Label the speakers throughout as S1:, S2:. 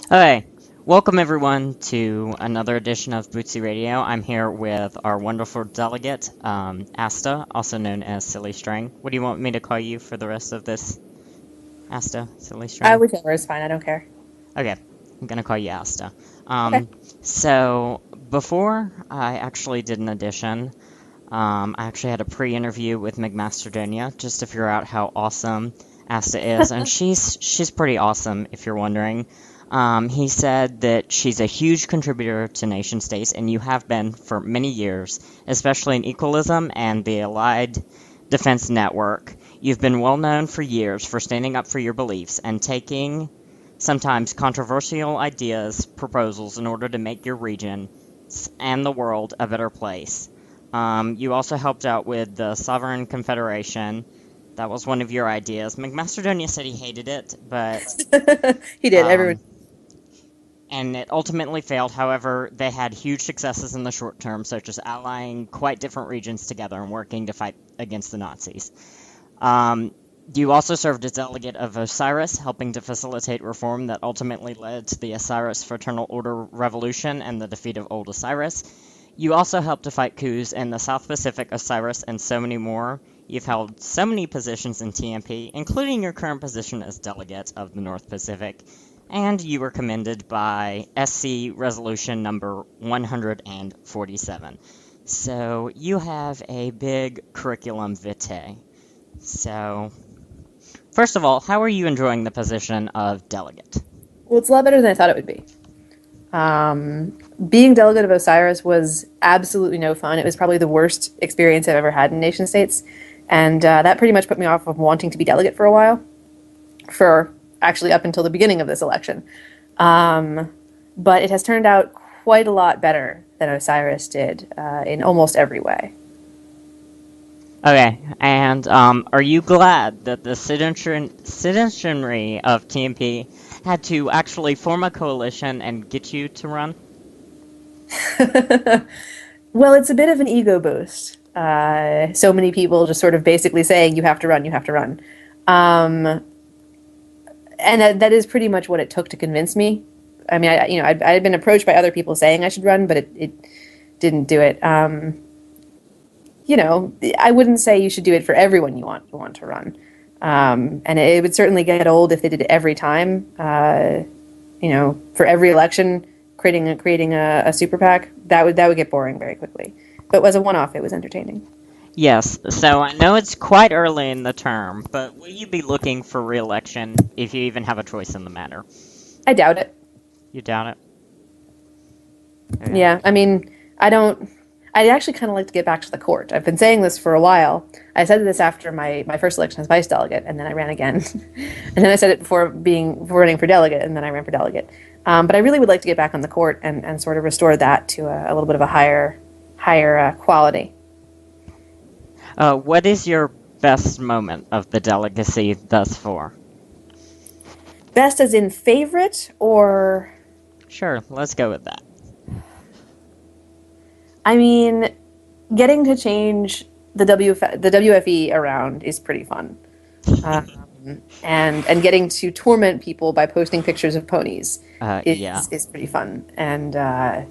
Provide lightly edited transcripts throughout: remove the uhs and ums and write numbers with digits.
S1: Okay, welcome everyone to another edition of Bootsy Radio. I'm here with our wonderful delegate, Asta, also known as Silly String. What do you want me to call you for the rest of this, Asta, Silly String?
S2: Whichever is fine. I don't care.
S1: Okay, I'm gonna call you Asta.
S2: Okay.
S1: So before I actually did an edition, I actually had a pre-interview with McMasterdonia just to figure out how awesome Asta is, and she's pretty awesome if you're wondering. He said that she's a huge contributor to nation states, and you have been for many years, especially in Equalism and the Allied Defense Network. You've been well known for years for standing up for your beliefs and taking sometimes controversial ideas, proposals in order to make your region and the world a better place. You also helped out with the Sovereign Confederation. That was one of your ideas. McMasterdonia said he hated it, but
S2: He did. Everyone.
S1: um, and it ultimately failed. However, they had huge successes in the short term, such as allying quite different regions together and working to fight against the Nazis. Um, you also served as delegate of Osiris, helping to facilitate reform that ultimately led to the Osiris Fraternal Order Revolution and the defeat of Old Osiris. You also helped to fight coups in the South Pacific, Osiris, and so many more. You've held so many positions in TMP, including your current position as delegate of the North Pacific, and you were commended by SC Resolution number 147. So you have a big curriculum vitae. So, first of all, how are you enjoying the position of delegate?
S2: Well, it's a lot better than I thought it would be. Being delegate of Osiris was absolutely no fun. It was probably the worst experience I've ever had in nation states, and that pretty much put me off of wanting to be delegate for a while, for actually up until the beginning of this election. But it has turned out quite a lot better than Osiris did in almost every way.
S1: Okay, and are you glad that the citizenry of TMP had to actually form a coalition and get you to run?
S2: Well, it's a bit of an ego boost. So many people just sort of basically saying, you have to run, you have to run. Um, and that is pretty much what it took to convince me. I mean, I had been approached by other people saying I should run, but it didn't do it. I wouldn't say you should do it for everyone you want to run. And it would certainly get old if they did it every time. For every election, creating a super PAC, that would get boring very quickly. But as a one-off, it was entertaining.
S1: Yes, so I know it's quite early in the term, but will you be looking for re-election if you even have a choice in the matter?
S2: I doubt it.
S1: You doubt it? Okay.
S2: Yeah, I mean, I don't. I'd actually kind of like to get back to the court. I've been saying this for a while. I said this after my first election as vice delegate, and then I ran again. And then I said it before running for delegate, and then I ran for delegate. But I really would like to get back on the court and sort of restore that to a little bit of a higher quality.
S1: What is your best moment of the delegacy thus far?
S2: Best as in favorite, or
S1: Sure, let's go with that.
S2: I mean, getting to change the WFE around is pretty fun. And getting to torment people by posting pictures of ponies
S1: Yeah.
S2: is pretty fun. And I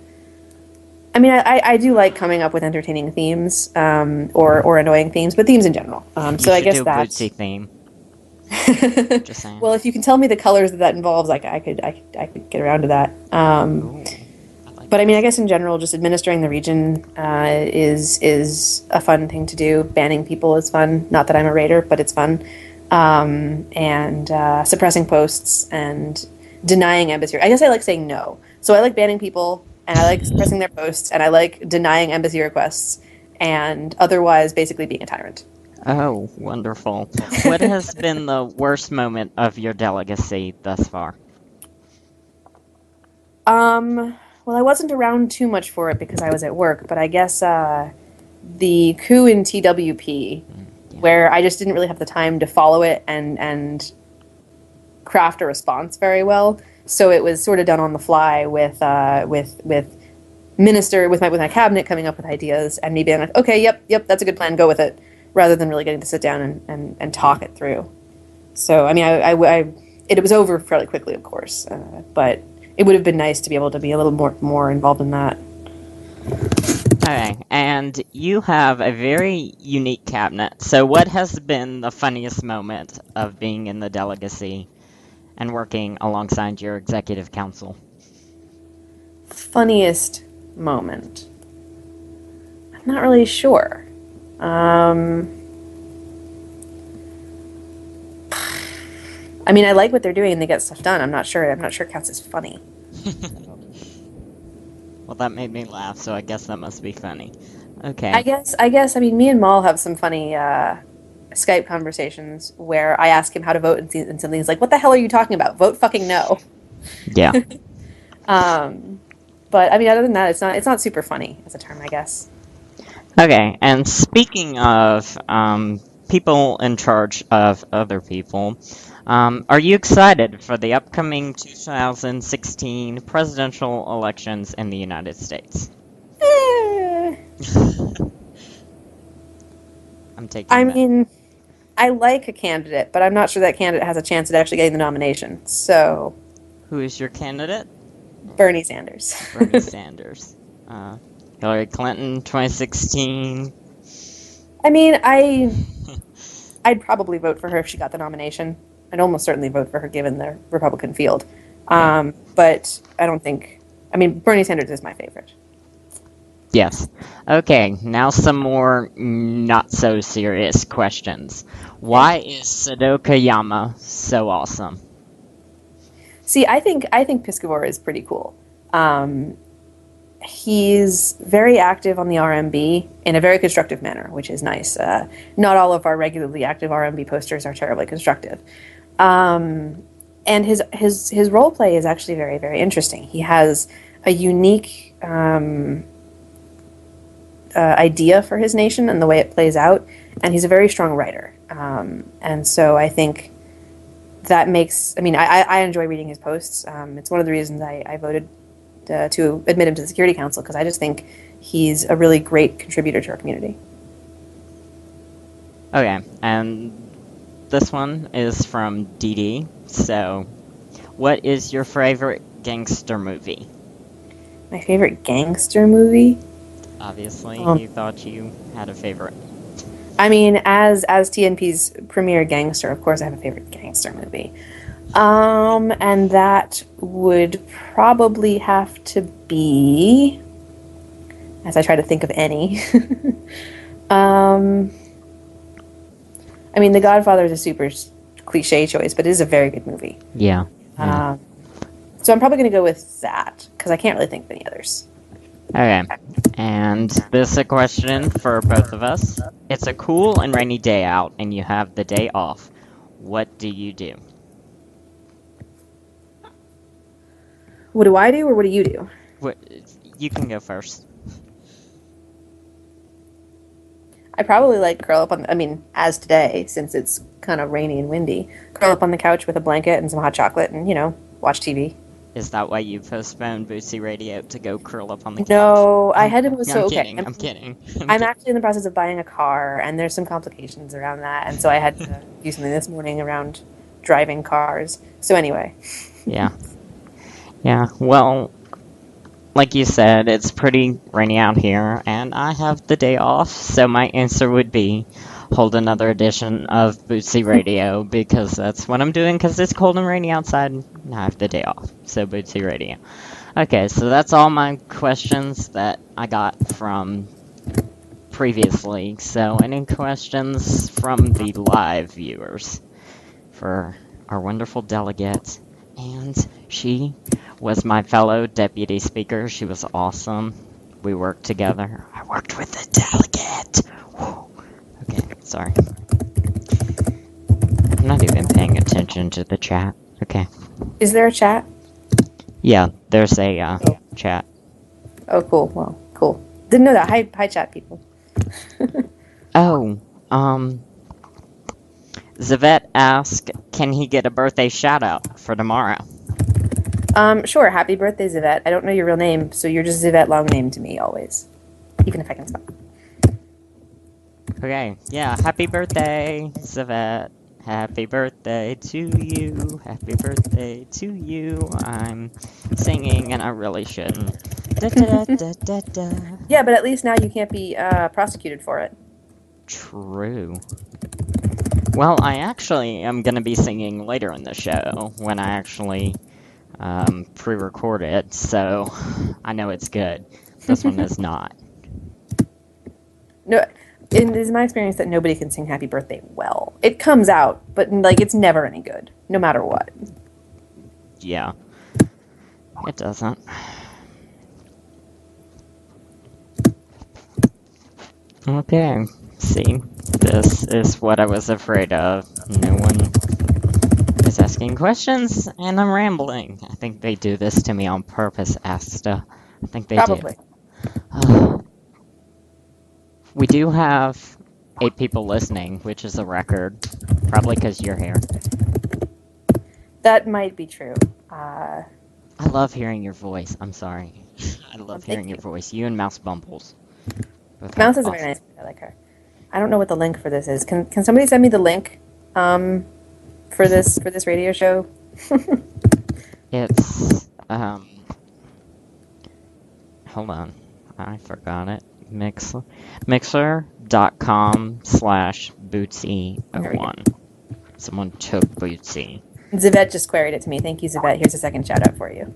S2: mean, I do like coming up with entertaining themes, or annoying themes, but themes in general.
S1: You
S2: So I
S1: should
S2: guess
S1: do a
S2: that's
S1: Bootsy theme. Just saying.
S2: well, if you can tell me the colors that involves, like I could get around to that.
S1: Ooh, I like
S2: But I mean, I
S1: this.
S2: guess in general, just administering the region is a fun thing to do. Banning people is fun. Not that I'm a raider, but it's fun. And suppressing posts and denying embassy. I guess I like saying no. So I like banning people, and I like suppressing their posts, and I like denying embassy requests, and otherwise basically being a tyrant.
S1: Oh, wonderful. What has been the worst moment of your delegacy thus far?
S2: Well, I wasn't around too much for it because I was at work, but I guess the coup in TWP,
S1: Yeah.
S2: where I just didn't really have the time to follow it and craft a response very well. So it was sort of done on the fly with my cabinet coming up with ideas and me being like, okay, yep, that's a good plan, go with it, rather than really getting to sit down and talk it through. So I mean, it was over fairly quickly, of course, but it would have been nice to be able to be a little more involved in that.
S1: Okay, and you have a very unique cabinet. So, what has been the funniest moment of being in the delegacy and working alongside your executive council?
S2: Funniest moment. I'm not really sure. I mean, I like what they're doing and they get stuff done. I'm not sure. I'm not sure it counts as funny.
S1: Well, that made me laugh, so I guess that must be funny. Okay.
S2: I mean, me and Maul have some funny Skype conversations where I ask him how to vote and something he's like, "What the hell are you talking about? Vote fucking no."
S1: Yeah.
S2: But I mean, other than that, it's not super funny as a term, I guess.
S1: Okay, and speaking of people in charge of other people, are you excited for the upcoming 2016 presidential elections in the United States? I'm taking
S2: I
S1: that.
S2: mean, I like a candidate, but I'm not sure that candidate has a chance at actually getting the nomination. So,
S1: Who is your candidate?
S2: Bernie Sanders.
S1: Bernie Sanders. Hillary Clinton, 2016.
S2: I mean, I'd probably vote for her if she got the nomination. I'd almost certainly vote for her given the Republican field. But I don't think. I mean, Bernie Sanders is my favorite.
S1: Yes. Okay, now some more not so serious questions. Why is Sudoku Yama so awesome?
S2: See, I think Piscator is pretty cool. He's very active on the RMB in a very constructive manner, which is nice. Not all of our regularly active RMB posters are terribly constructive. And his role play is actually very, very interesting. He has a unique idea for his nation and the way it plays out, and he's a very strong writer. And so I think that makes. I mean, I enjoy reading his posts. It's one of the reasons I voted to admit him to the Security Council, because I just think he's a really great contributor to our community.
S1: Okay, and this one is from DD. So, what is your favorite gangster movie?
S2: My favorite gangster movie?
S1: Obviously, you thought you had a favorite.
S2: I mean, as TNP's premier gangster, of course I have a favorite gangster movie. And that would probably have to be, as I try to think of any. I mean, The Godfather is a super cliche choice, but it is a very good movie.
S1: Yeah.
S2: So I'm probably going to go with that, because I can't really think of any others.
S1: Okay, and this is a question for both of us. It's a cool and rainy day out, and you have the day off. What do you do?
S2: What do I do, or what do you do?
S1: You can go first.
S2: I probably like curl up on, I mean, as today, since it's kind of rainy and windy, curl up on the couch with a blanket and some hot chocolate and, watch TV.
S1: Is that why you postponed Bootsy Radio to go curl up on the couch?
S2: No, I had to. So okay,
S1: I'm kidding.
S2: I'm actually in the process of buying a car, and there's some complications around that, and so I had to do something this morning around driving cars. So anyway.
S1: Yeah. Well, like you said, it's pretty rainy out here, and I have the day off. So my answer would be hold another edition of Bootsy Radio, because that's what I'm doing, because it's cold and rainy outside, and I have the day off. So Bootsy Radio. Okay, so that's all my questions that I got from previously. So any questions from the live viewers for our wonderful delegate? And she was my fellow deputy speaker. She was awesome. We worked together. I worked with the delegate. Whew. Okay, sorry. I'm not even paying attention to the chat. Okay.
S2: Is there a chat?
S1: Yeah, there's a chat.
S2: Oh, cool. Well, cool. Didn't know that. Hi, chat people.
S1: Zavette asked, can he get a birthday shout-out for tomorrow?
S2: Sure. Happy birthday, Zavette. I don't know your real name, so you're just Zavette long name to me always. Even if I can spell.
S1: Okay, yeah, happy birthday, Zavette. Happy birthday to you. Happy birthday to you. I'm singing and I really shouldn't. Da, da, da, da, da, da.
S2: Yeah, but at least now you can't be prosecuted for it.
S1: True. Well, I actually am going to be singing later in the show when I actually pre-record it, so I know it's good. This one is not.
S2: No, it is my experience that nobody can sing Happy Birthday well. It comes out, but like it's never any good, no matter what.
S1: Yeah. It doesn't. Okay. See, this is what I was afraid of. No one is asking questions, and I'm rambling. I think they do this to me on purpose, Asta. I think they
S2: Probably.
S1: do. We do have 8 people listening, which is a record. Probably because you're here.
S2: That might be true.
S1: I love hearing your voice. I'm sorry. I love hearing your voice. You and Mouse Bumbles.
S2: Mouse is very nice. I like her. I don't know what the link for this is. Can somebody send me the link for this radio show?
S1: It's hold on. I forgot it. Mixer.com/Bootsy01. Someone took Bootsy.
S2: Zivette just queried it to me. Thank you, Zivette. Here's a second shout out for you.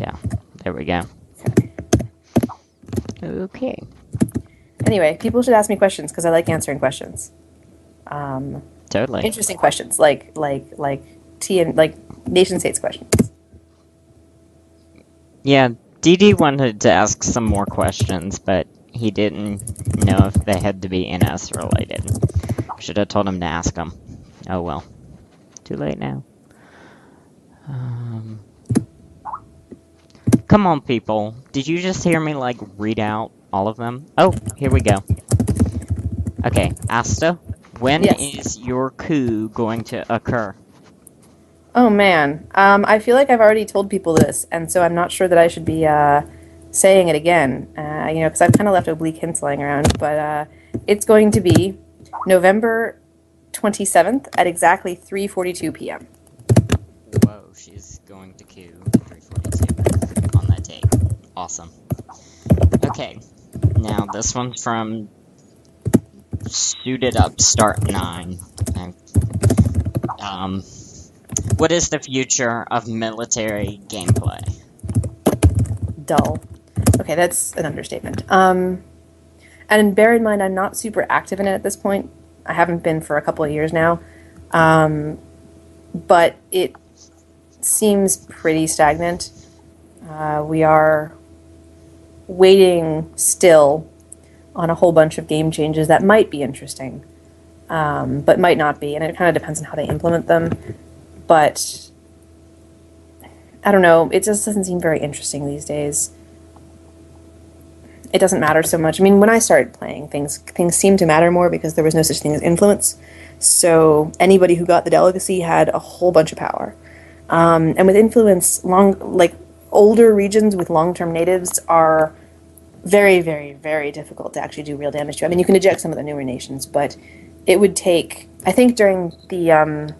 S1: Yeah, there we go. Okay.
S2: Anyway, people should ask me questions because I like answering questions.
S1: Totally.
S2: Interesting questions, like nation states questions.
S1: Yeah, DD wanted to ask some more questions, but he didn't know if they had to be NS related. Should have told him to ask them. Oh well. Too late now. Come on, people. Did you just hear me, like, read out all of them? Oh, here we go. Okay, Asta, when is your coup going to occur?
S2: Oh, man. I feel like I've already told people this, and so I'm not sure that I should be saying it again, because I've kind of left oblique hints lying around, but it's going to be November 27th at exactly 3:42 p.m.
S1: Whoa, she's going to coup 3:42 on that date. Awesome. Okay, now this one's from Suited Up Start 9. What is the future of military gameplay?
S2: Dull. Okay, that's an understatement. And bear in mind, I'm not super active in it at this point. I haven't been for a couple of years now. But it seems pretty stagnant. We are waiting still on a whole bunch of game changes that might be interesting, but might not be, and it kind of depends on how they implement them. But I don't know, it just doesn't seem very interesting these days. It doesn't matter so much. I mean, when I started playing, things seemed to matter more because there was no such thing as influence. So anybody who got the delegacy had a whole bunch of power. And with influence, older regions with long-term natives are very, very, very difficult to actually do real damage to. I mean, you can eject some of the newer nations, but it would take, I think during the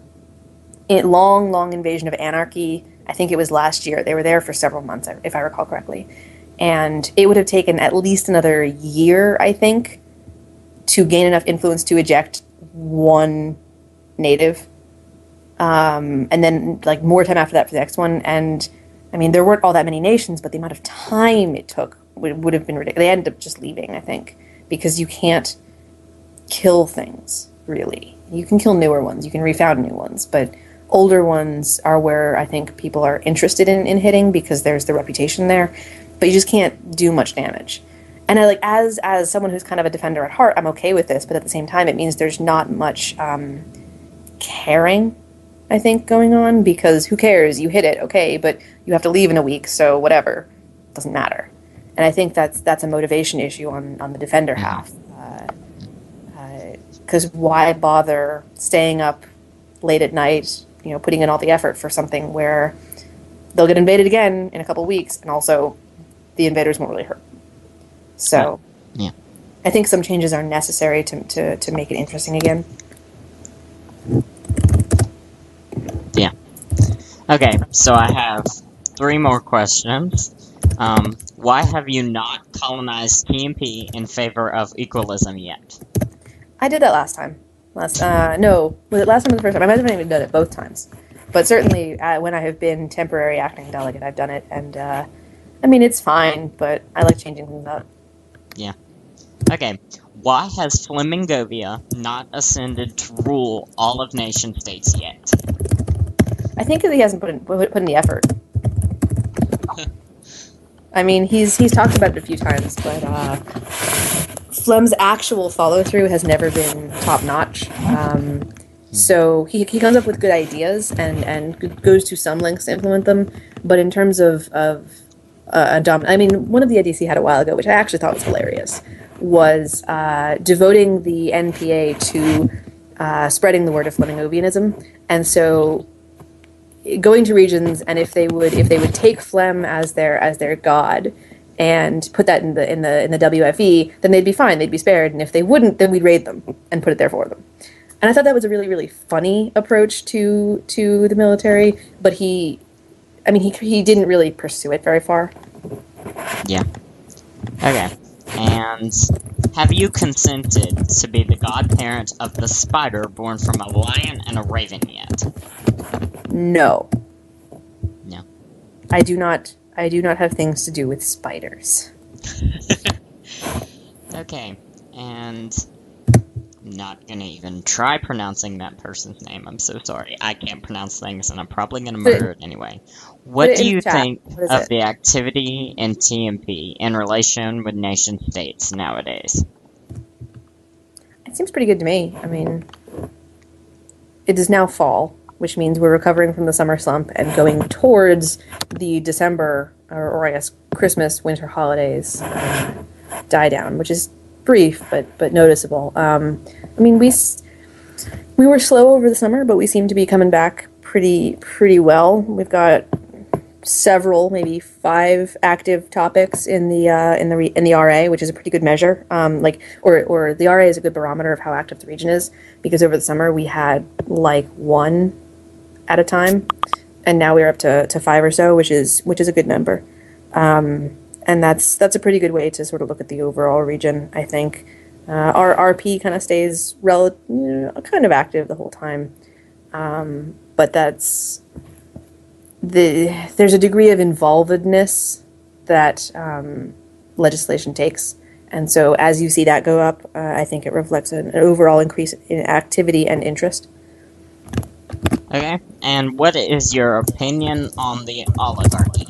S2: long invasion of anarchy, I think it was last year, they were there for several months, if I recall correctly. And it would have taken at least another year, I think, to gain enough influence to eject one native. And then, more time after that for the next one. And, I mean, there weren't all that many nations, but the amount of time it took would have been ridiculous. They ended up just leaving, I think, because you can't kill things, really. You can kill newer ones. You can refound new ones, but older ones are where I think people are interested in hitting because there's the reputation there, but you just can't do much damage. And I as someone who's kind of a defender at heart, I'm okay with this, but at the same time, it means there's not much caring, I think, going on, because who cares? You hit it, okay, but you have to leave in a week, so whatever. It doesn't matter. And I think that's a motivation issue on the defender half. Because why bother staying up late at night, putting in all the effort for something where they'll get invaded again in a couple weeks, and also the invaders won't really hurt. So,
S1: yeah.
S2: I think some changes are necessary to make it interesting again.
S1: Yeah. Okay, so I have 3 more questions. Why have you not colonized TMP in favor of equalism yet?
S2: I did that last time. No, was it last time or the first time? I might have even done it both times. But certainly, when I have been temporary acting delegate, I've done it, and I mean, it's fine, but I like changing things up.
S1: Yeah. Okay, why has Flemingovia not ascended to rule all of nation states yet?
S2: I think that he hasn't put in the effort. I mean, he's talked about it a few times, but Flem's actual follow through has never been top notch. So he comes up with good ideas and goes to some lengths to implement them, but in terms of I mean, one of the ideas he had a while ago, which I actually thought was hilarious, was devoting the NPA to spreading the word of Flemingovianism, and so going to regions, and if they would take Flem as their god and put that in the WFE, then they'd be fine, they'd be spared, and if they wouldn't, then we'd raid them and put it there for them. And I thought that was a really, really funny approach to the military, but he didn't really pursue it very far.
S1: Yeah. Okay. And have you consented to be the godparent of the spider born from a lion and a raven yet?
S2: No.
S1: No.
S2: I do not have things to do with spiders.
S1: Okay. And I'm not gonna even try pronouncing that person's name. I'm so sorry. I can't pronounce things, and I'm probably gonna murder it anyway. What do you think of the activity in TMP in relation with nation states nowadays?
S2: It seems pretty good to me. I mean, it is now fall, which means we're recovering from the summer slump and going towards the December, or I guess Christmas, winter holidays die down, which is brief but noticeable. I mean, we were slow over the summer, but we seem to be coming back pretty well. We've got several, maybe 5 active topics in the RA, which is a pretty good measure. Or the RA is a good barometer of how active the region is, because over the summer we had like 1 at a time, and now we're up to 5 or so, which is a good number. And that's a pretty good way to sort of look at the overall region, I think. Our RP kind of stays kind of active the whole time, but there's a degree of involvedness that legislation takes, and so as you see that go up, I think it reflects an overall increase in activity and interest.
S1: Okay, and what is your opinion on the oligarchy?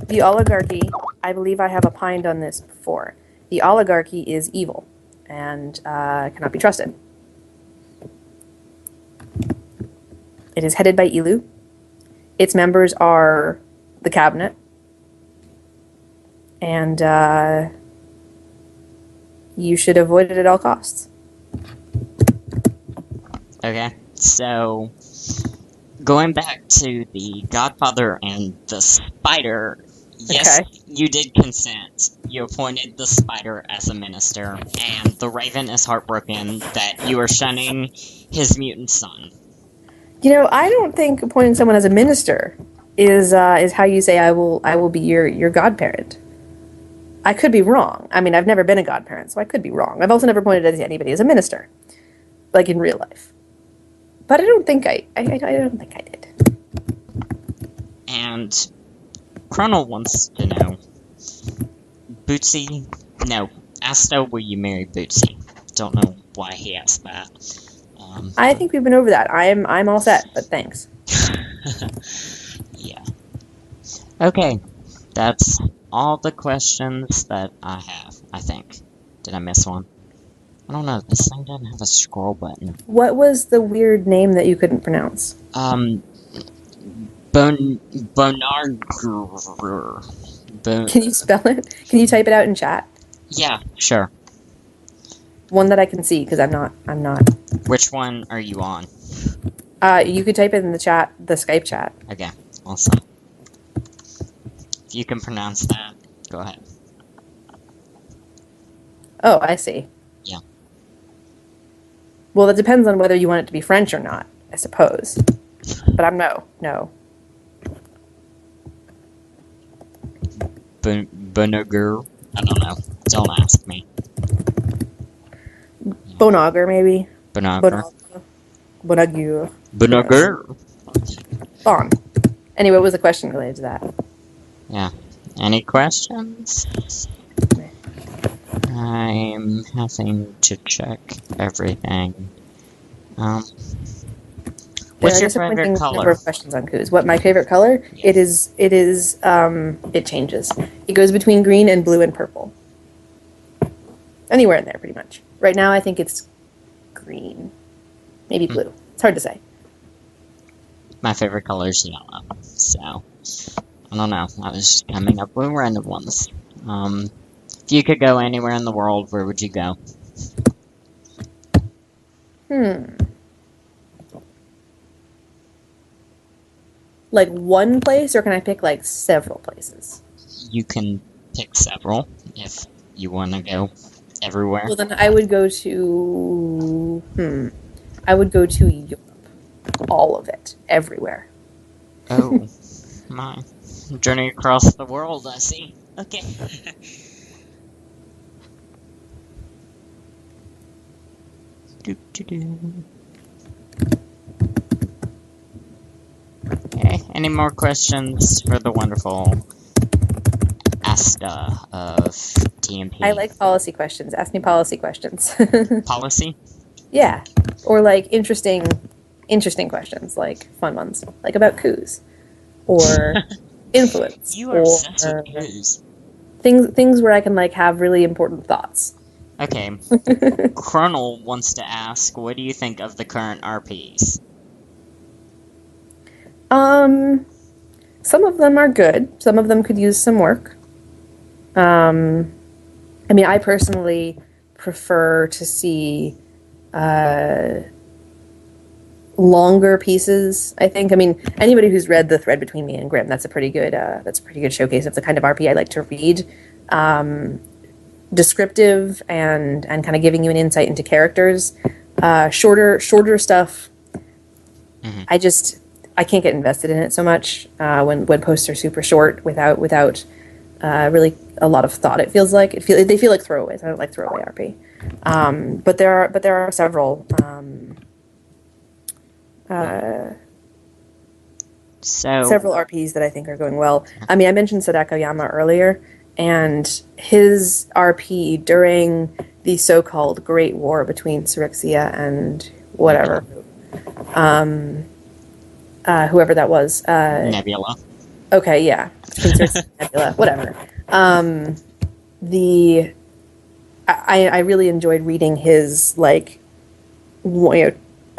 S2: The oligarchy, I believe I have opined on this before. The oligarchy is evil and cannot be trusted. It is headed by Ilu. Its members are the cabinet. And you should avoid it at all costs.
S1: Okay, so going back to the Godfather and the Spider, yes, okay. You did consent. You appointed the Spider as a minister, and the Raven is heartbroken that you are shunning his mutant son.
S2: You know, I don't think appointing someone as a minister is how you say I will be your godparent. I could be wrong. I mean, I've never been a godparent, so I could be wrong. I've also never appointed anybody as a minister, like in real life. But I don't think I don't think I did.
S1: And Chronal wants to know, Bootsy, no, Asta, will you marry Bootsy? Don't know why he asked that.
S2: I think we've been over that. I'm all set, but thanks.
S1: Yeah. Okay, that's all the questions that I have, I think. Did I miss one? I don't know, this thing doesn't have a scroll button.
S2: What was the weird name that you couldn't pronounce?
S1: Bonargur.
S2: Can you spell it? Can you type it out in chat?
S1: Yeah, sure.
S2: One that I can see, because I'm not.
S1: Which one are you on?
S2: You could type it in the chat, the Skype chat.
S1: Okay, awesome. If you can pronounce that, go ahead.
S2: Oh, I see.
S1: Yeah.
S2: Well, that depends on whether you want it to be French or not, I suppose. But I'm no.
S1: Bonagur. I don't know. Don't ask me.
S2: Bonager, maybe.
S1: Bonagur.
S2: Bonagur.
S1: Bonagur.
S2: Bon. Anyway, what was the question related to that?
S1: Yeah. Any questions? I'm having to check everything. What's your favorite color?
S2: Number of questions on Coos. What my favorite color?
S1: Yes.
S2: It changes. It goes between green and blue and purple. Anywhere in there, pretty much. Right now, I think it's green, maybe blue. It's hard to say.
S1: My favorite color is yellow, so I don't know. I was just coming up with random ones. If you could go anywhere in the world, where would you go?
S2: Like one place, or can I pick like several places?
S1: You can pick several if you want to go everywhere.
S2: Well, then I would go to Europe. All of it, everywhere.
S1: Oh, my. Journey across the world, I see. Okay. Okay, any more questions for the wonderful Asta of TMP?
S2: I like policy questions. Ask me policy questions.
S1: Policy?
S2: Yeah, or like interesting questions, like fun ones, like about coups, or influence.
S1: You are obsessed with coups.
S2: Things where I can like have really important thoughts.
S1: Okay. Colonel wants to ask, what do you think of the current RPs?
S2: Some of them are good. Some of them could use some work. I mean, I personally prefer to see longer pieces, I think. I mean, anybody who's read The Thread Between Me and Grimm, that's a pretty good showcase of the kind of RP I like to read. Descriptive and kind of giving you an insight into characters. Shorter stuff.
S1: Mm-hmm.
S2: I can't get invested in it so much when posts are super short without really a lot of thought. It feels like they feel like throwaways. I don't like throwaway RP. But there are several. Several RPs that I think are going well. I mean, I mentioned Sadako Yama earlier, and his RP during the so-called Great War between Cyrixia and whatever, whoever that was.
S1: Nebula.
S2: Okay, yeah. Between Cyrixia and Nebula, whatever. I really enjoyed reading his, like,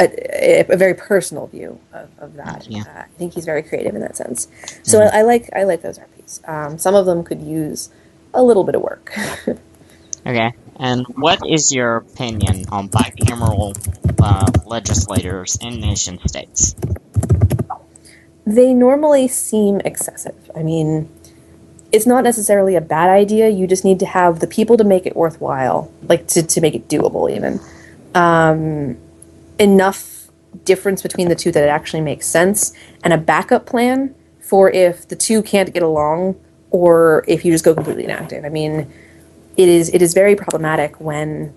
S2: a very personal view of that.
S1: Yeah.
S2: I think he's very creative in that sense. So I like those RPs. Some of them could use a little bit of work.
S1: Okay, and what is your opinion on bicameral legislators in nation states?
S2: They normally seem excessive. I mean, it's not necessarily a bad idea. You just need to have the people to make it worthwhile, like to make it doable even. Enough difference between the two that it actually makes sense, and a backup plan for if the two can't get along or if you just go completely inactive. I mean, it is very problematic when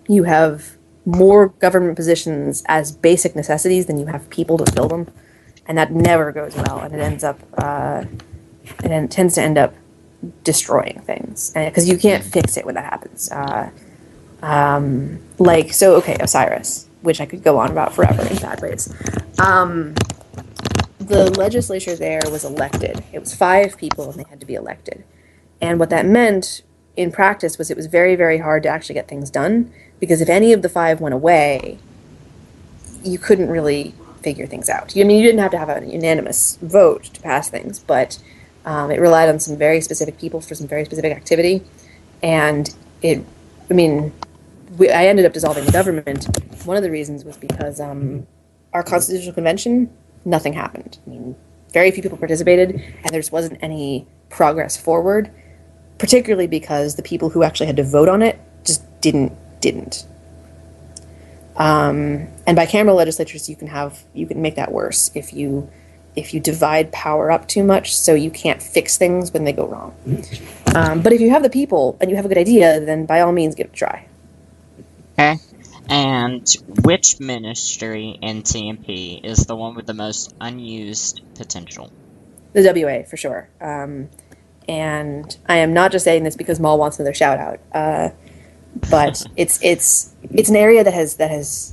S2: you have more government positions as basic necessities than you have people to fill them, and that never goes well, and it tends to end up destroying things because you can't fix it when that happens. Osiris, which I could go on about forever in bad ways. The legislature there was elected. It was 5 people, and they had to be elected. And what that meant in practice was it was very, very hard to actually get things done, because if any of the 5 went away, you couldn't really figure things out. I mean, you didn't have to have a unanimous vote to pass things, but it relied on some very specific people for some very specific activity. And I ended up dissolving the government. One of the reasons was because our constitutional convention, nothing happened. I mean, very few people participated, and there just wasn't any progress forward, particularly because the people who actually had to vote on it didn't. And bicameral legislatures, you can make that worse if you divide power up too much, so you can't fix things when they go wrong. But if you have the people and you have a good idea, then by all means give it a try.
S1: Okay. And which ministry in TMP is the one with the most unused potential?
S2: The WA, for sure. And I am not just saying this because Maul wants another shout out, but it's an area that has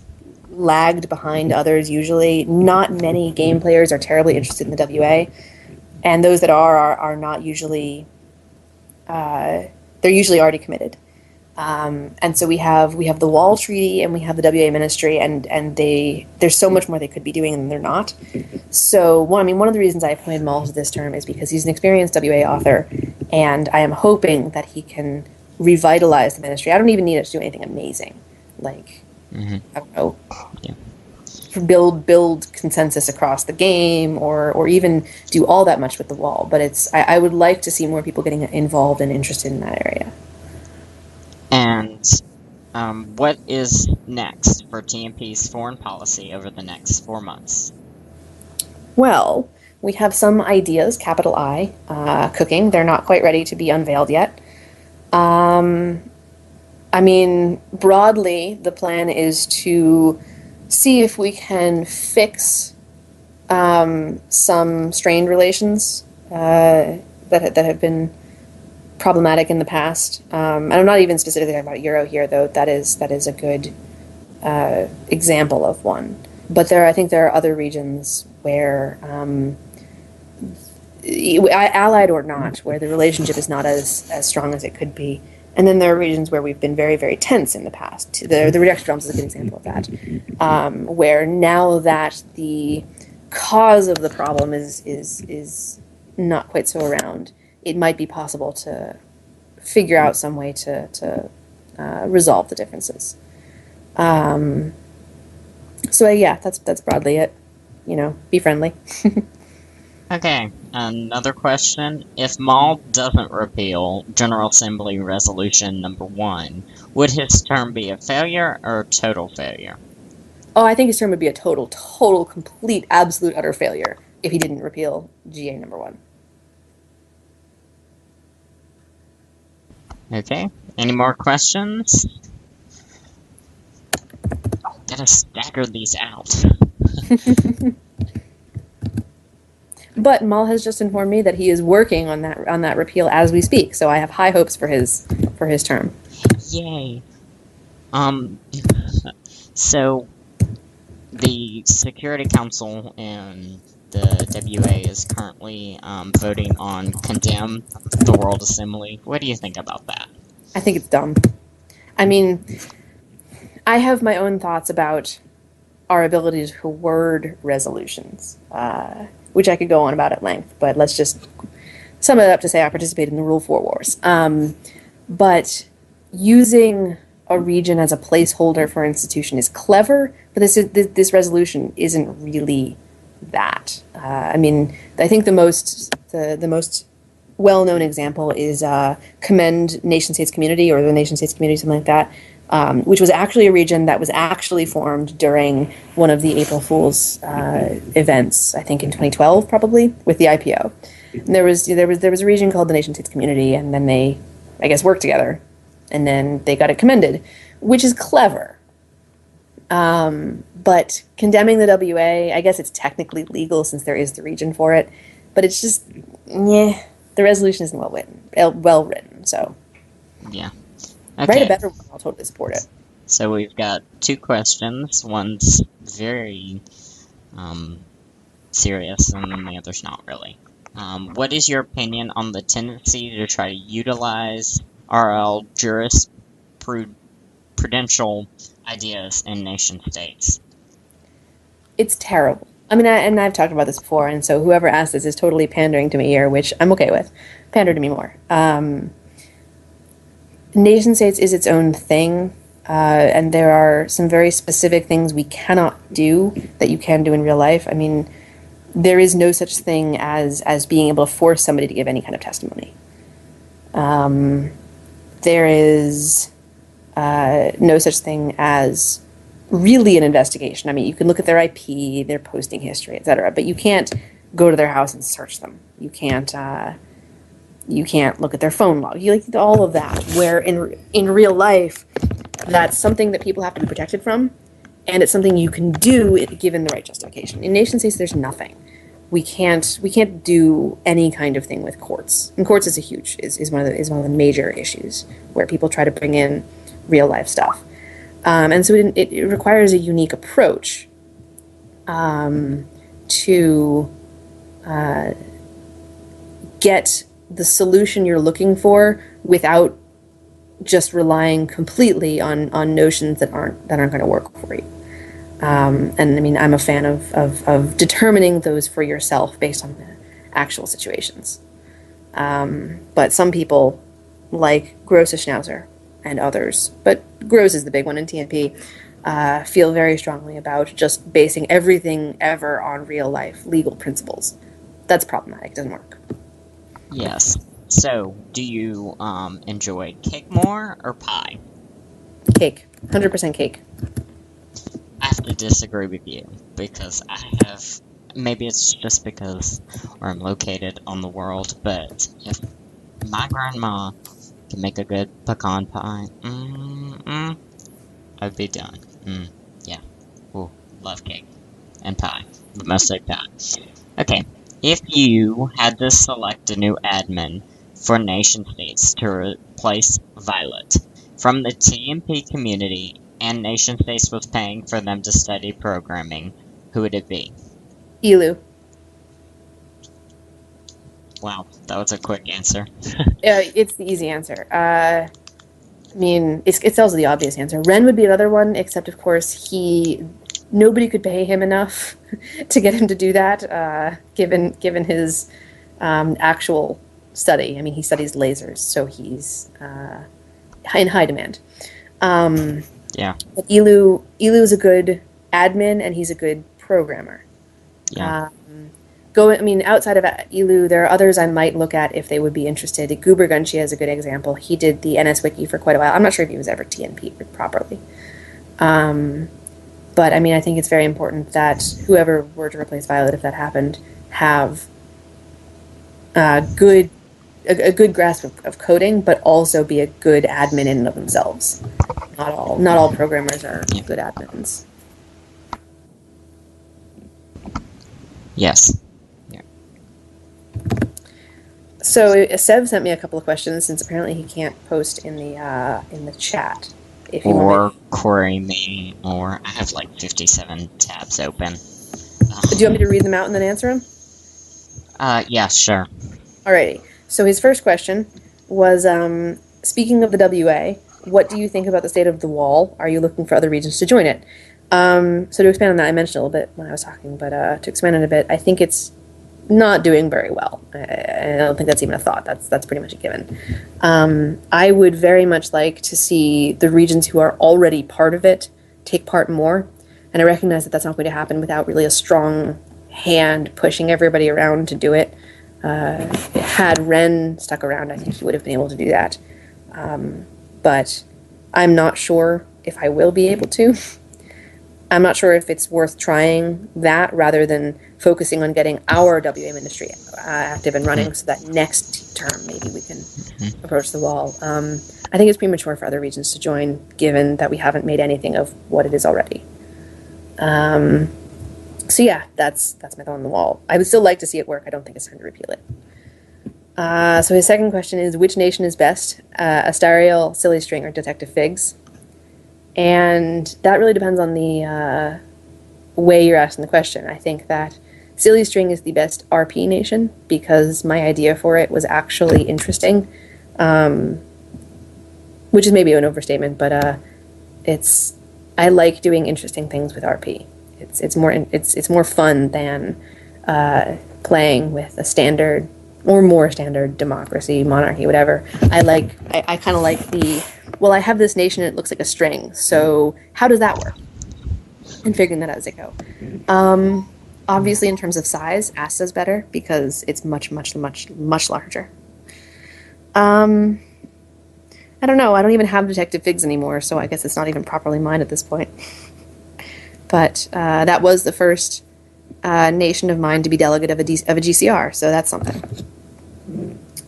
S2: lagged behind others. Usually, not many game players are terribly interested in the WA, and those that are not usually. They're usually already committed, and so we have the Wall Treaty and we have the WA Ministry, and there's so much more they could be doing and they're not. So one of the reasons I appointed Maul to this term is because he's an experienced WA author, and I am hoping that he can revitalize the ministry. I don't even need it to do anything amazing, like. I don't know, build consensus across the game, or even do all that much with the wall. But I would like to see more people getting involved and interested in that area.
S1: And what is next for TMP's foreign policy over the next 4 months?
S2: Well, we have some ideas, capital I, cooking. They're not quite ready to be unveiled yet. Broadly, the plan is to see if we can fix some strained relations that have been problematic in the past. And I'm not even specifically talking about Euro here, though. That is a good example of one. But I think there are other regions where, allied or not, where the relationship is not as strong as it could be. And then there are regions where we've been very, very tense in the past. The Reduction Realms is a good example of that, where now that the cause of the problem is not quite so around, it might be possible to figure out some way to resolve the differences. So yeah, that's broadly it. Be friendly.
S1: Okay, another question. If Maul doesn't repeal General Assembly Resolution Number 1, would his term be a failure or a total failure?
S2: Oh, I think his term would be a total, complete, absolute, utter failure if he didn't repeal GA Number 1.
S1: Okay, any more questions? Gotta stagger these out.
S2: But Maul has just informed me that he is working on that repeal as we speak, so I have high hopes for his term.
S1: Yay. So the Security Council in the WA is currently voting on Condemn the World Assembly. What do you think about that?
S2: I think it's dumb. I have my own thoughts about our ability to word resolutions, which I could go on about at length, but let's just sum it up to say I participated in the Rule 4 Wars. But using a region as a placeholder for an institution is clever, but this resolution isn't really that. I think the most well-known example is Commend Nation-States Community, or the Nation-States Community, something like that, which was actually a region that was actually formed during one of the April Fool's events, I think in 2012, probably, with the IPO. And there was a region called the Nation-States Community, and then they, I guess, worked together, and then they got it commended, which is clever. But condemning the WA, I guess it's technically legal since there is the region for it, but it's just, the resolution isn't well written, so.
S1: Yeah. Okay.
S2: Write a better one, I'll totally support it.
S1: So we've got 2 questions. One's very serious, and the other's not really. What is your opinion on the tendency to try to utilize RL jurisprudential ideas in nation-states?
S2: It's terrible. And I've talked about this before, and so whoever asked this is totally pandering to me here, which I'm okay with. Pander to me more. Nation-states is its own thing, and there are some very specific things we cannot do that you can do in real life. There is no such thing as being able to force somebody to give any kind of testimony. There is no such thing as really an investigation. I mean, you can look at their IP, their posting history, etc., but you can't go to their house and search them. You can't look at their phone log. You like all of that. Where in real life, that's something that people have to be protected from, and it's something you can do given the right justification. In nation states, there's nothing. We can't do any kind of thing with courts. And courts is one of the major issues where people try to bring in real life stuff. And so it requires a unique approach to get the solution you're looking for without just relying completely on notions that aren't going to work for you. And I mean, I'm a fan of determining those for yourself based on the actual situations. But some people, like Grosse Schnauzer and others, but Grosse is the big one in TNP, feel very strongly about just basing everything ever on real life legal principles. That's problematic. It doesn't work.
S1: Yes. So, do you enjoy cake more or pie?
S2: Cake. 100% cake.
S1: I have to disagree with you, because I have, maybe it's just because where I'm located on the world, but if my grandma can make a good pecan pie, I'd be done. Yeah. Ooh, love cake. And pie. But mostly pie. Okay. If you had to select a new admin for nation states to replace Violet from the TMP community, and nation states was paying for them to study programming, who would it be?
S2: Elu.
S1: Wow, that was a quick answer.
S2: It's the easy answer. I mean, it's also the obvious answer. Ren would be another one, except of course nobody could pay him enough to get him to do that, given his actual study. I mean, he studies lasers, so he's in high demand.
S1: Yeah.
S2: But Elu is a good admin, and he's a good programmer.
S1: Yeah.
S2: Outside of Elu, there are others I might look at if they would be interested. Goober Gunchi is a good example. He did the NS Wiki for quite a while. I'm not sure if he was ever TNP properly. But I mean, I think it's very important that whoever were to replace Violet, if that happened, have a good grasp of coding, but also be a good admin in and of themselves. Not all programmers are good admins.
S1: Yes. Yeah.
S2: So Sev sent me a couple of questions, since apparently he can't post in the chat. If you
S1: or query me, or I have like 57 tabs open.
S2: Do you want me to read them out and then answer them?
S1: Yeah, sure.
S2: Alrighty. So his first question was, speaking of the WA, what do you think about the state of the wall? Are you looking for other regions to join it? So to expand on that, I mentioned a little bit when I was talking, but to expand on it a bit, I think it's not doing very well. I don't think that's even a thought. That's pretty much a given. I would very much like to see the regions who are already part of it take part more, and I recognize that that's not going to happen without really a strong hand pushing everybody around to do it. Had Ren stuck around, I think he would have been able to do that. But I'm not sure if I will be able to. I'm not sure if it's worth trying that rather than focusing on getting our WA ministry active and running, so that next term maybe we can approach the wall. I think it's premature for other regions to join, given that we haven't made anything of what it is already. So yeah, that's my thought on the wall. I would still like to see it work. I don't think it's time to repeal it. So his second question is, which nation is best, Astariel, Silly String, or Detective Figs? And that really depends on the way you're asking the question. I think that Silly String is the best RP nation, because my idea for it was actually interesting, which is maybe an overstatement, but I like doing interesting things with RP. It's more fun than playing with a standard or more standard democracy, monarchy, whatever. I kind of like I have this nation and it looks like a string, so how does that work? And figuring that out as I go. Obviously, in terms of size, Asta's better because it's much, much, much, much larger. And I don't know. I don't even have Detective Figs anymore, so I guess it's not even properly mine at this point. But that was the first nation of mine to be delegate of a GCR, so that's something.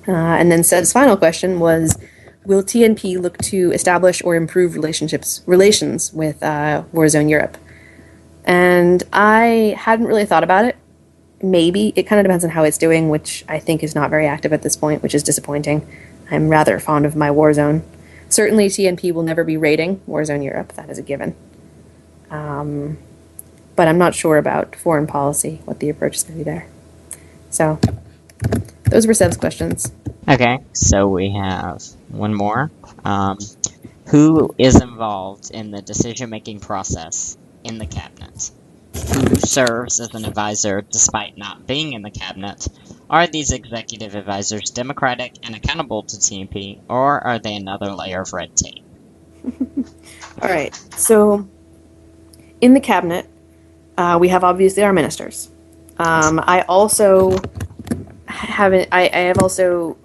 S2: And then Sed's final question was, will TNP look to establish or improve relations with Warzone Europe? And I hadn't really thought about it. Maybe. It kind of depends on how it's doing, which I think is not very active at this point, which is disappointing. I'm rather fond of my Warzone. Certainly TNP will never be raiding Warzone Europe. That is a given. But I'm not sure about foreign policy, what the approach is going to be there. So, those were Seb's questions.
S1: Okay, so we have one more. Who is involved in the decision-making process in the cabinet? Who serves as an advisor despite not being in the cabinet? Are these executive advisors democratic and accountable to TNP, or are they another layer of red tape?
S2: All right, so in the cabinet, we have obviously our ministers. I also have also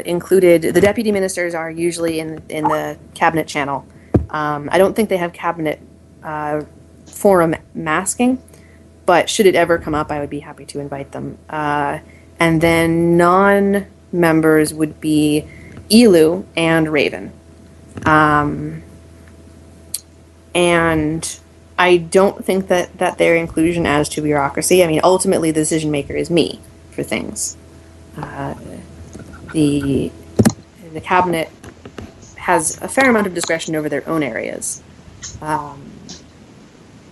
S2: included the deputy ministers are usually in the cabinet channel. I don't think they have cabinet forum masking, but should it ever come up, I would be happy to invite them. And then non-members would be Elu and Raven. And I don't think that their inclusion adds to bureaucracy. I mean, ultimately, the decision maker is me for things. The cabinet has a fair amount of discretion over their own areas.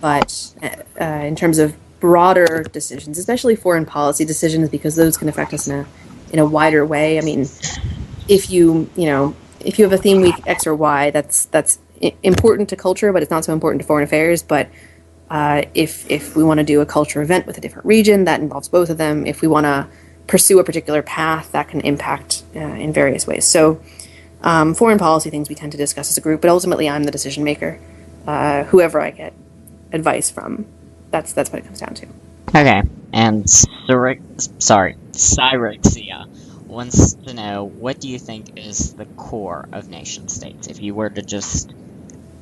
S2: But in terms of broader decisions, especially foreign policy decisions, because those can affect us in a wider way. I mean, if you have a theme week X or Y, that's important to culture, but it's not so important to foreign affairs. But if we want to do a culture event with a different region, that involves both of them. If we want to pursue a particular path, that can impact in various ways. So foreign policy things we tend to discuss as a group, but ultimately I'm the decision maker. Whoever I get advice from, that's what it comes down to.
S1: Okay, and Cyrexia wants to know, what do you think is the core of nation states? If you were to just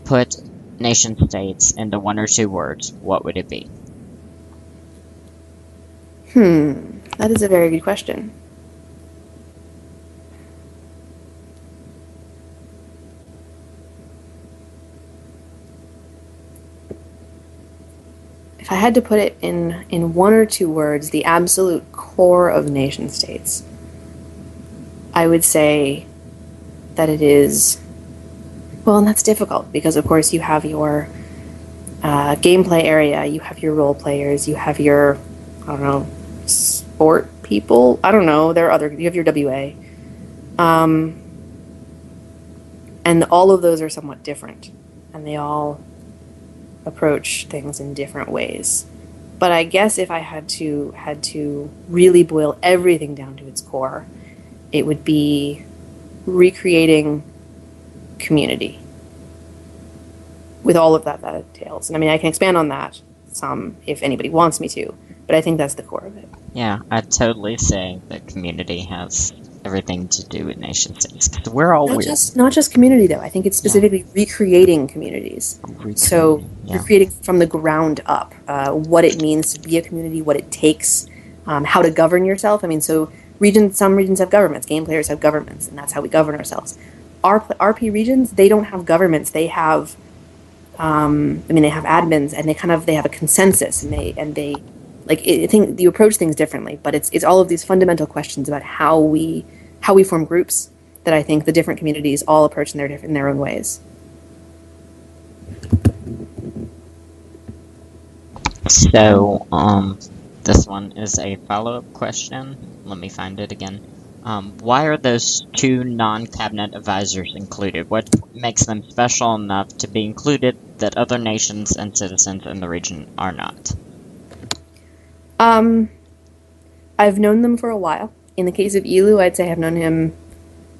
S1: put nation states into one or two words, what would it be?
S2: That is a very good question. If I had to put it in one or two words, the absolute core of nation states, I would say that it is, well, and that's difficult because, of course, you have your gameplay area, you have your role players, you have your, I don't know, sport people. I don't know. You have your WA. And all of those are somewhat different, and they all approach things in different ways. But I guess if I had to really boil everything down to its core, it would be recreating community with all of that entails. And I mean, I can expand on that some if anybody wants me to, but I think that's the core of it.
S1: Yeah, I'd totally say that community has everything to do with nation states, because we're all weird.
S2: Not just community, though. I think it's specifically recreating communities. Recreating from the ground up, what it means to be a community, what it takes, how to govern yourself. I mean, so some regions have governments, game players have governments, and that's how we govern ourselves. RP regions, they don't have governments. They have, they have admins, and they have a consensus, and they I think you approach things differently, but it's all of these fundamental questions about how we form groups that I think the different communities all approach in their own ways.
S1: So, this one is a follow-up question. Let me find it again. Why are those two non-cabinet advisors included? What makes them special enough to be included that other nations and citizens in the region are not?
S2: I've known them for a while. In the case of Elu, I'd say I've known him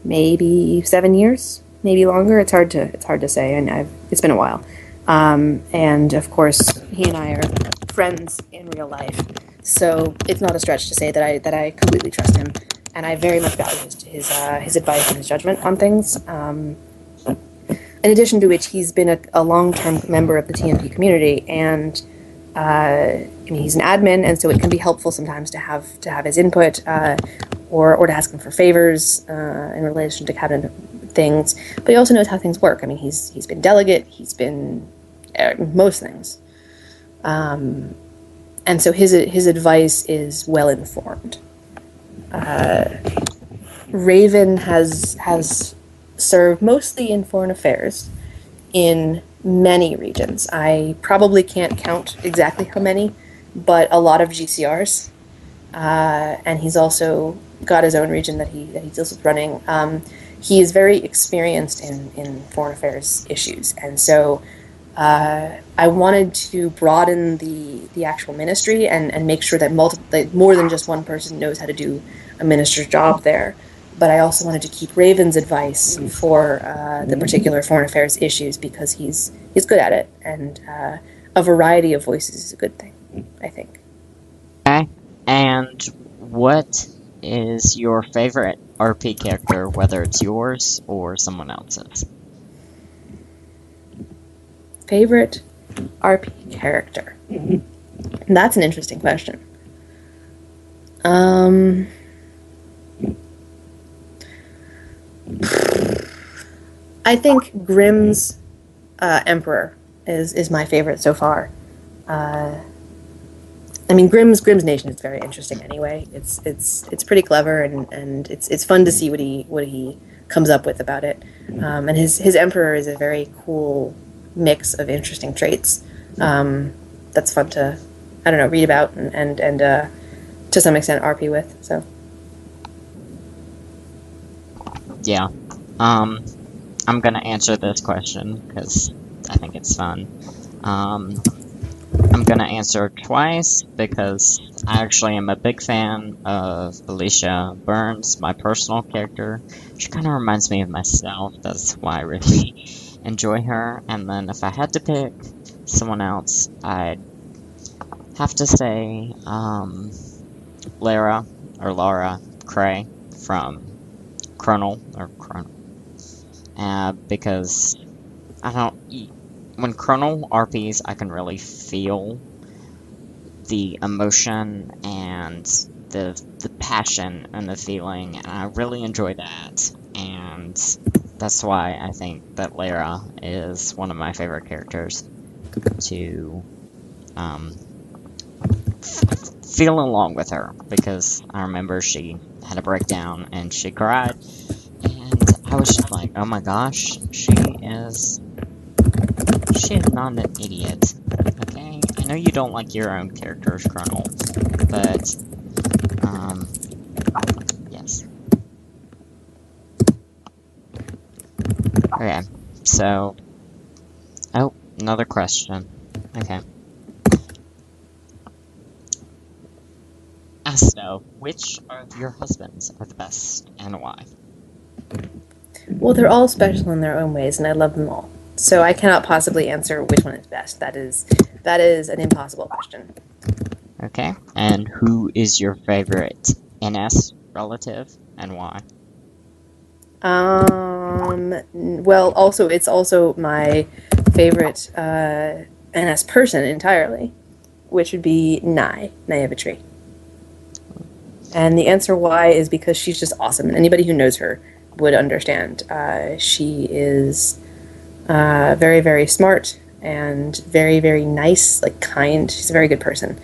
S2: maybe 7 years, maybe longer. It's hard to say, and it's been a while. And of course, he and I are friends in real life, so it's not a stretch to say that I completely trust him, and I very much value his advice and his judgment on things. in addition to which, he's been a long-term member of the TNP community, and I mean, he's an admin, and so it can be helpful sometimes to have his input, or to ask him for favors in relation to cabinet things. But he also knows how things work. I mean, he's been delegate, he's been most things, and so his advice is well informed. Raven has served mostly in foreign affairs in many regions. I probably can't count exactly how many, but a lot of GCRs. And he's also got his own region that he deals with running. He is very experienced in foreign affairs issues, and so I wanted to broaden the actual ministry and make sure that more than just one person knows how to do a minister's job there. But I also wanted to keep Raven's advice for the particular foreign affairs issues, because he's good at it, and a variety of voices is a good thing, I think.
S1: Okay. And what is your favorite RP character, whether it's yours or someone else's?
S2: Favorite RP character? That's an interesting question. I think Grimm's Emperor is my favorite so far. I mean, Grimm's Nation is very interesting anyway. It's pretty clever, and it's fun to see what he comes up with about it. And his Emperor is a very cool mix of interesting traits. That's fun to, I don't know, read about and to some extent RP with. So
S1: yeah. I'm gonna answer this question because I think it's fun. I'm gonna answer twice because I actually am a big fan of Alicia Burns, my personal character. She kind of reminds me of myself. That's why I really enjoy her. And then if I had to pick someone else, I'd have to say Lara Cray from Chronal, because when Chronal RPs, I can really feel the emotion and the passion and the feeling, and I really enjoy that, and that's why I think that Lara is one of my favorite characters to feel along with her, because I remember she had a breakdown and she cried, and I was just like, oh my gosh, she is not an idiot, okay? I know you don't like your own characters, Colonel, but, yes. Okay, so, oh, another question. Okay. Asto, which of your husbands are the best, and why?
S2: Well, they're all special in their own ways, and I love them all. So I cannot possibly answer which one is best. That is an impossible question.
S1: Okay, and who is your favorite NS relative, and why?
S2: Well, it's also my favorite NS person entirely, which would be Nayevitri. And the answer why is because she's just awesome, and anybody who knows her would understand. She is very, very smart and very, very nice, like kind. She's a very good person.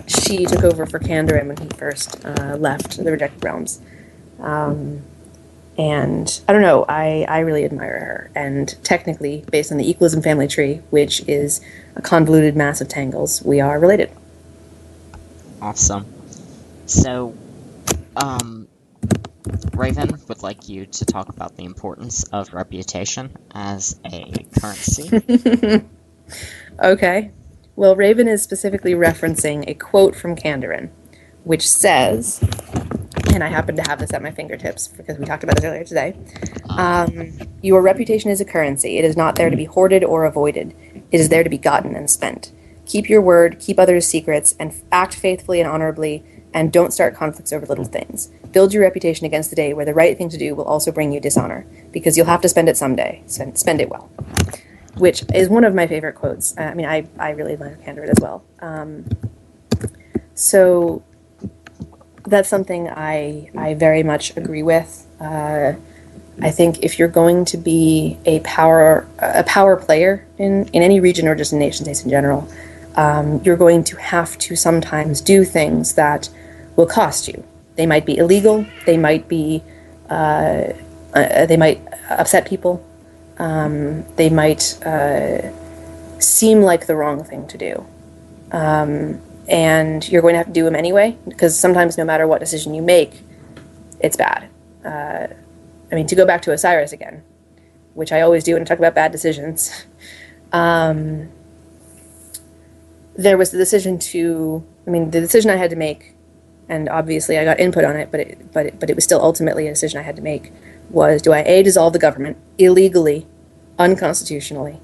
S2: She took over for Kandarin when he first left the Rejected Realms. And I don't know, I really admire her. And technically, based on the Equalism family tree, which is a convoluted mass of tangles, we are related.
S1: Awesome. So, Raven would like you to talk about the importance of reputation as a currency.
S2: Okay. Well, Raven is specifically referencing a quote from Kandarin, which says, and I happen to have this at my fingertips because we talked about this earlier today, your reputation is a currency. It is not there to be hoarded or avoided. It is there to be gotten and spent. Keep your word, keep others' secrets, and act faithfully and honorably, and don't start conflicts over little things. Build your reputation against the day where the right thing to do will also bring you dishonor, because you'll have to spend it someday. Spend it well. Which is one of my favorite quotes. I mean, I really admire Candor as well. So that's something I very much agree with. I think if you're going to be a power player in any region or just in nation states in general, you're going to have to sometimes do things that will cost you. They might be illegal. They might be they might upset people. They might seem like the wrong thing to do. And you're going to have to do them anyway, because sometimes no matter what decision you make, it's bad. I mean, to go back to Osiris again, which I always do when I talk about bad decisions, there was the decision the decision I had to make, and obviously I got input on it, but it was still ultimately a decision I had to make, was, do I A, dissolve the government illegally, unconstitutionally,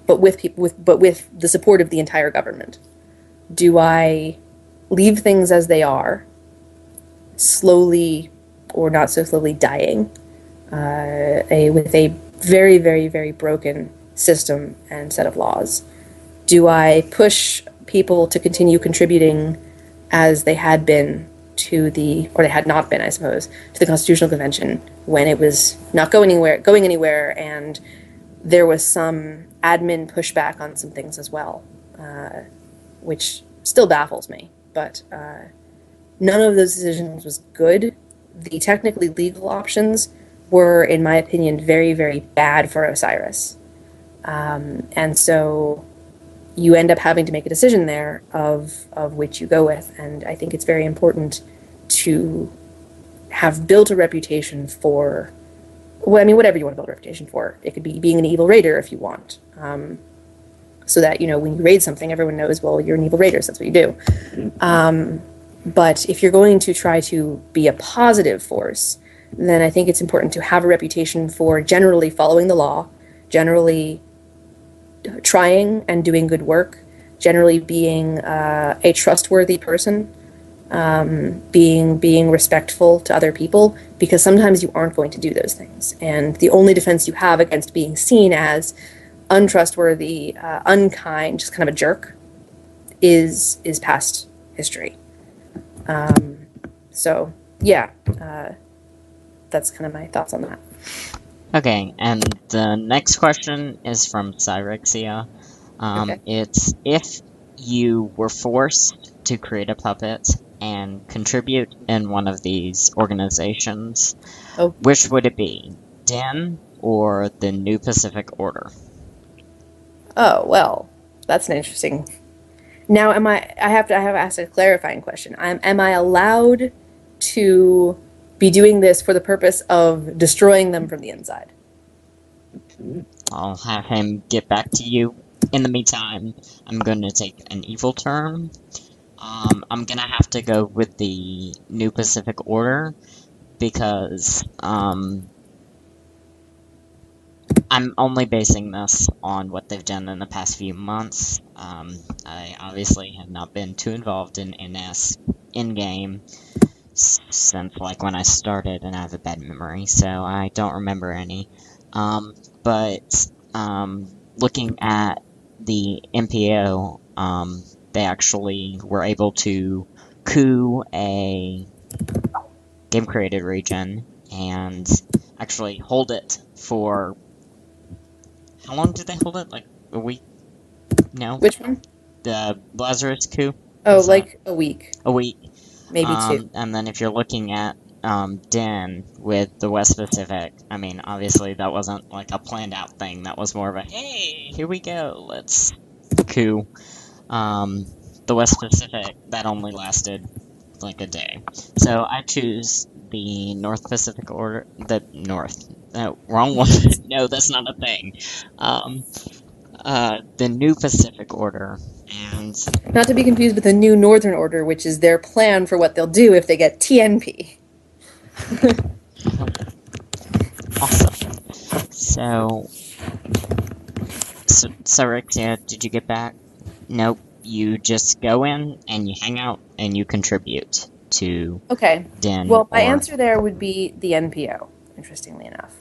S2: but with the support of the entire government? Do I leave things as they are, slowly or not so slowly dying, with a very, very, very broken system and set of laws? Do I push people to continue contributing as they had been or they had not been, I suppose, to the Constitutional Convention when it was not going anywhere, and there was some admin pushback on some things as well, which still baffles me. But none of those decisions was good. The technically legal options were, in my opinion, very, very bad for Osiris. And so you end up having to make a decision there of which you go with. And I think it's very important to have built a reputation for, well, I mean, whatever you want to build a reputation for. It could be being an evil raider if you want. So that, when you raid something, everyone knows, well, you're an evil raider, so that's what you do. But if you're going to try to be a positive force, then I think it's important to have a reputation for generally following the law, generally trying and doing good work, generally being a trustworthy person, being respectful to other people, because sometimes you aren't going to do those things. And the only defense you have against being seen as untrustworthy, unkind, just kind of a jerk, is past history. So yeah, that's kind of my thoughts on that.
S1: Okay, and the next question is from Cyrexia.
S2: Okay.
S1: It's, if you were forced to create a puppet and contribute in one of these organizations, which would it be? Den or the New Pacific Order?
S2: Oh, well, that's an interesting. Now, I have asked a clarifying question. Am I allowed to be doing this for the purpose of destroying them from the inside?
S1: I'll have him get back to you. In the meantime, I'm going to take an evil turn. I'm going to have to go with the New Pacific Order, because I'm only basing this on what they've done in the past few months. I obviously have not been too involved in NS in-game since, like, when I started, and I have a bad memory, so I don't remember any. But looking at the MPO, they actually were able to coup a game-created region and actually hold it for... How long did they hold it? Like, a week? No?
S2: Which one?
S1: The Lazarus coup?
S2: Oh, like a week.
S1: A week.
S2: Maybe 2.
S1: And then if you're looking at Den with the West Pacific, I mean, obviously that wasn't like a planned out thing. That was more of a, hey, here we go, let's coup. The West Pacific, that only lasted like a day. So I choose the North Pacific Order, the North, no, wrong one, no, that's not a thing. The New Pacific Order, and...
S2: Not to be confused with the New Northern Order, which is their plan for what they'll do if they get TNP.
S1: Awesome. So Cyrexia, did you get back? Nope. You just go in, and you hang out, and you contribute to
S2: Okay.
S1: Den
S2: Well, my
S1: or
S2: answer there would be the NPO. Interestingly enough,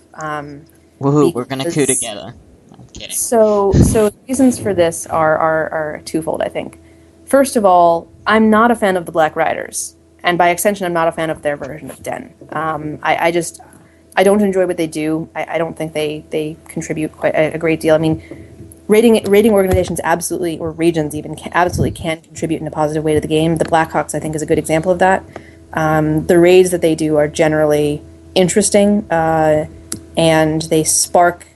S1: woohoo, we're gonna coup
S2: because
S1: together. I'm kidding.
S2: so the reasons for this are twofold. I think. First of all, I'm not a fan of the Black Riders, and by extension, I'm not a fan of their version of Den. I just I don't enjoy what they do. I don't think they contribute quite a great deal. I mean, rating organizations absolutely, or regions even, absolutely can contribute in a positive way to the game. The Blackhawks, I think, is a good example of that. The raids that they do are generally interesting, and they spark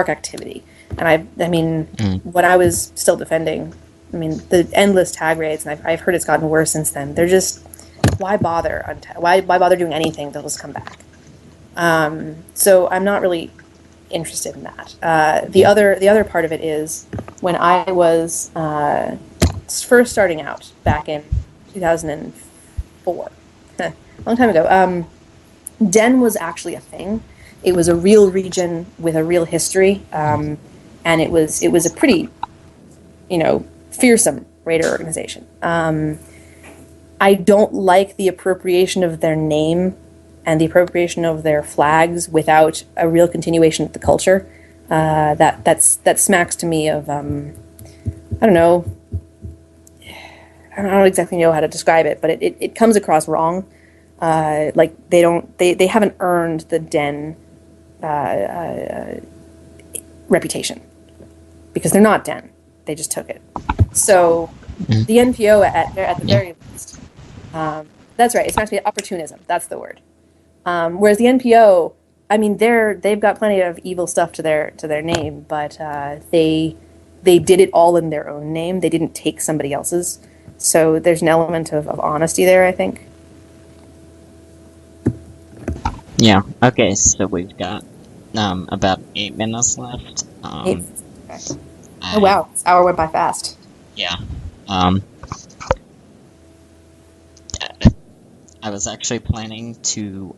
S2: activity. And I mean,
S1: Mm.
S2: when I was still defending, I mean, the endless tag raids, and I've heard it's gotten worse since then. They're just, why bother? Why bother doing anything that'll just come back? So I'm not really interested in that.
S1: Yeah.
S2: The other part of it is when I was first starting out back in 2004, a long time ago. Den was actually a thing. It was a real region with a real history, and it was a pretty, fearsome raider organization. I don't like the appropriation of their name and the appropriation of their flags without a real continuation of the culture. That smacks to me of I don't know. I don't exactly know how to describe it, but it comes across wrong. Like they haven't earned the Den reputation because they're not Den. They just took it. So
S1: Mm.
S2: the NPO at the
S1: Yeah.
S2: very least, that's right. It smacks me of opportunism. That's the word. Whereas the NPO, I mean, they've got plenty of evil stuff to their name, but they did it all in their own name. They didn't take somebody else's. So there's an element of honesty there, I think.
S1: Yeah. Okay, so we've got about 8 minutes left.
S2: Eight. Okay. Oh
S1: I
S2: wow, this hour went by fast.
S1: yeah. Um, I was actually planning to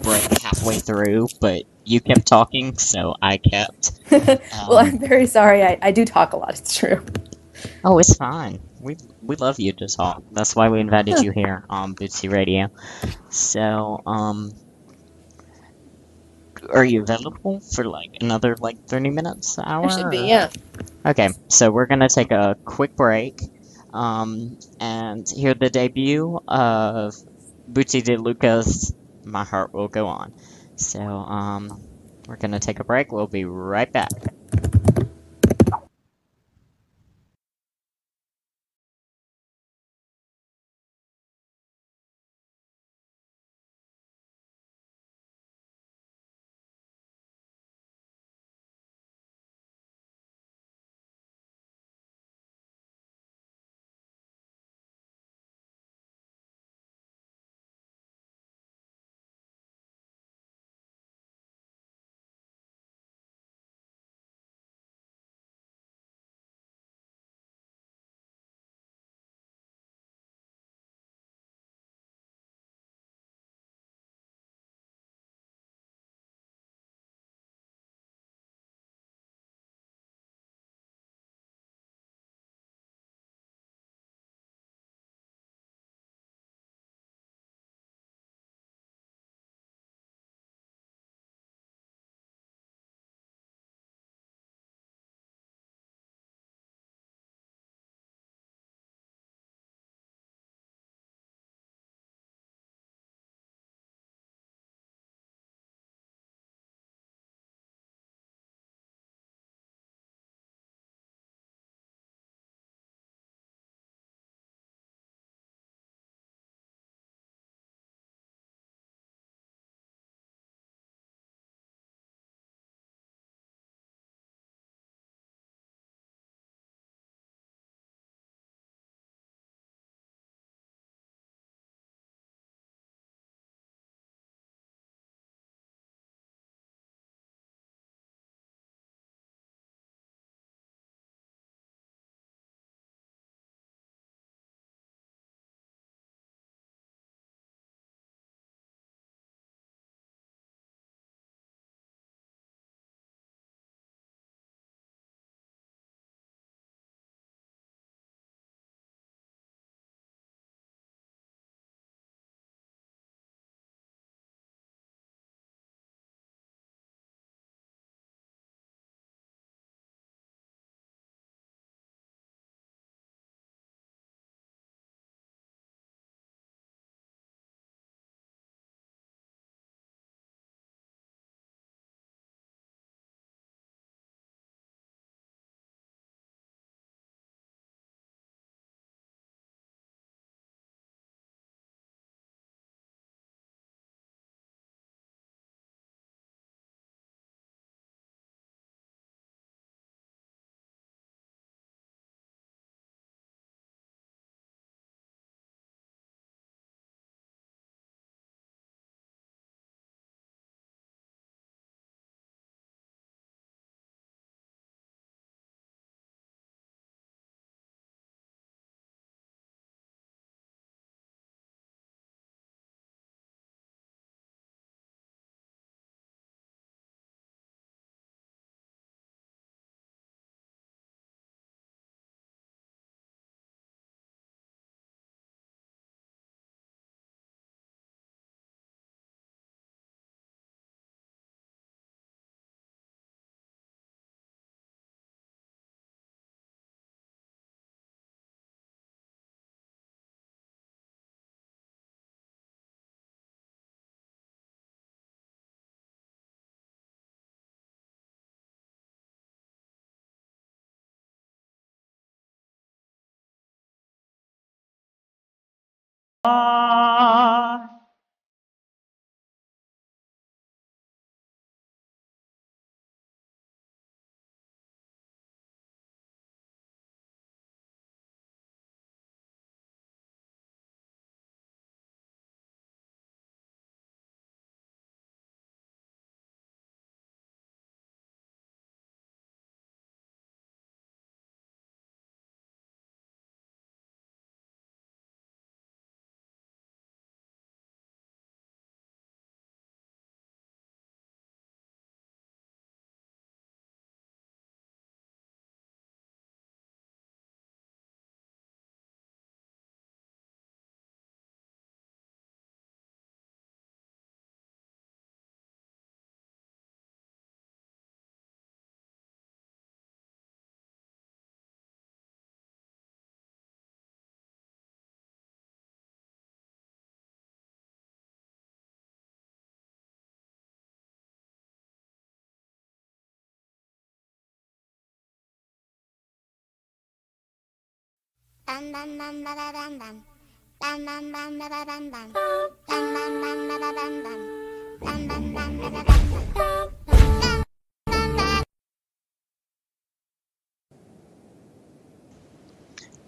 S1: break halfway through, but you kept talking, so I kept.
S2: Well,
S1: Um,
S2: I'm very sorry. I do talk a lot. It's true.
S1: oh, it's fine. We love you to talk. That's why we invited
S2: Huh.
S1: you here on Bootsy Radio. So, are you available for like another like 30 minutes,
S2: I should be.
S1: hour?
S2: Yeah.
S1: Okay, so we're gonna take a quick break, and hear the debut of Bootsy de Lucas. My heart will go on. So, we're gonna take a break. We'll be right back.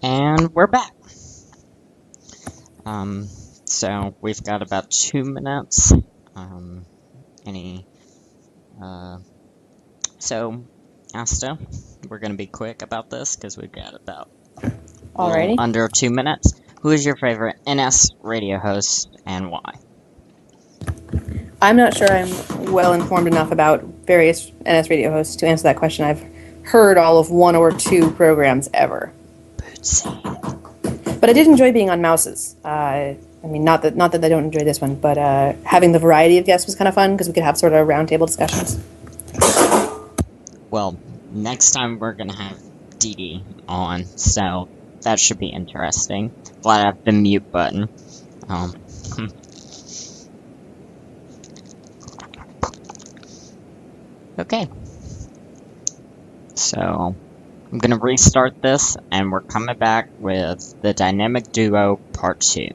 S1: And we're back. So we've got about 2 minutes. So, Asta, we're gonna be quick about this because we've got about
S2: Alrighty.
S1: under 2 minutes. Who is your favorite NS radio host and why?
S2: I'm not sure I'm well informed enough about various NS radio hosts to answer that question. I've heard all of 1 or 2 programs ever. But I did enjoy being on Mouses. I mean, not that I don't enjoy this one, but having the variety of guests was kind of fun because we could have sort of roundtable discussions.
S1: Well, next time we're gonna have Dee Dee on, so that should be interesting. Glad I have the mute button. Okay. So, I'm gonna restart this, and we're coming back with the Dynamic Duo Part 2.